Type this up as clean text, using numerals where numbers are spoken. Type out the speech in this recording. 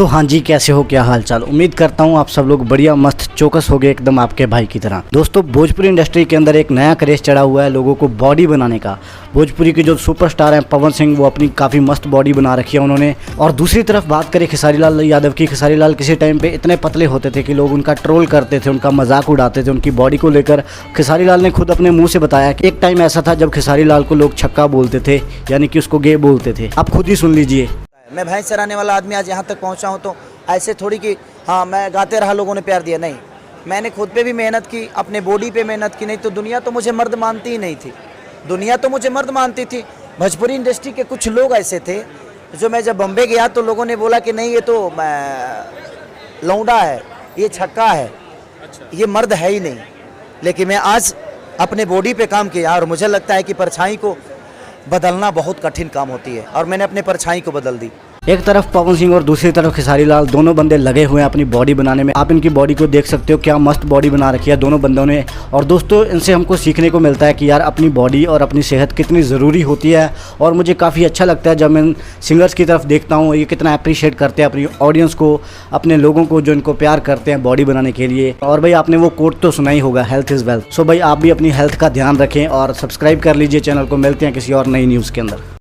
सो हाँ जी, कैसे हो, क्या हाल चाल। उम्मीद करता हूँ आप सब लोग बढ़िया मस्त चौकस हो गए एकदम आपके भाई की तरह। दोस्तों, भोजपुरी इंडस्ट्री के अंदर एक नया क्रेज चढ़ा हुआ है लोगों को बॉडी बनाने का। भोजपुरी के जो सुपरस्टार हैं पवन सिंह, वो अपनी काफ़ी मस्त बॉडी बना रखी है उन्होंने। और दूसरी तरफ बात करें खेसारी लाल यादव की, खेसारी लाल किसी टाइम पे इतने पतले होते थे कि लोग उनका ट्रोल करते थे, उनका मजाक उड़ाते थे उनकी बॉडी को लेकर। खेसारी लाल ने खुद अपने मुंह से बताया कि एक टाइम ऐसा था जब खेसारी लाल को लोग छक्का बोलते थे, यानी कि उसको गे बोलते थे। आप खुद ही सुन लीजिए। मैं भैंस चराने वाला आदमी आज यहाँ तक पहुँचा हूँ, तो ऐसे थोड़ी कि हाँ मैं गाते रहा लोगों ने प्यार दिया, नहीं। मैंने खुद पे भी मेहनत की, अपने बॉडी पे मेहनत की, नहीं तो दुनिया तो मुझे मर्द मानती ही नहीं थी। दुनिया तो मुझे मर्द मानती थी। भोजपुरी इंडस्ट्री के कुछ लोग ऐसे थे जो, मैं जब बम्बे गया तो लोगों ने बोला कि नहीं ये तो लौंडा है, ये छक्का है, ये मर्द है ही नहीं। लेकिन मैं आज अपने बॉडी पे काम किया और मुझे लगता है कि परछाई को बदलना बहुत कठिन काम होती है, और मैंने अपने परछाई को बदल दी। एक तरफ पवन सिंह और दूसरी तरफ खेसारी लाल, दोनों बंदे लगे हुए हैं अपनी बॉडी बनाने में। आप इनकी बॉडी को देख सकते हो, क्या मस्त बॉडी बना रखी है दोनों बंदों ने। और दोस्तों, इनसे हमको सीखने को मिलता है कि यार अपनी बॉडी और अपनी सेहत कितनी ज़रूरी होती है। और मुझे काफ़ी अच्छा लगता है जब मैं सिंगर्स की तरफ देखता हूँ, ये कितना अप्रिशिएट करते हैं अपनी ऑडियंस को, अपने लोगों को जो इनको प्यार करते हैं बॉडी बनाने के लिए। और भाई आपने वो कोट तो सुना ही होगा, हेल्थ इज़ वेल्थ। सो भाई आप भी अपनी हेल्थ का ध्यान रखें और सब्सक्राइब कर लीजिए चैनल को। मिलते हैं किसी और नई न्यूज़ के अंदर।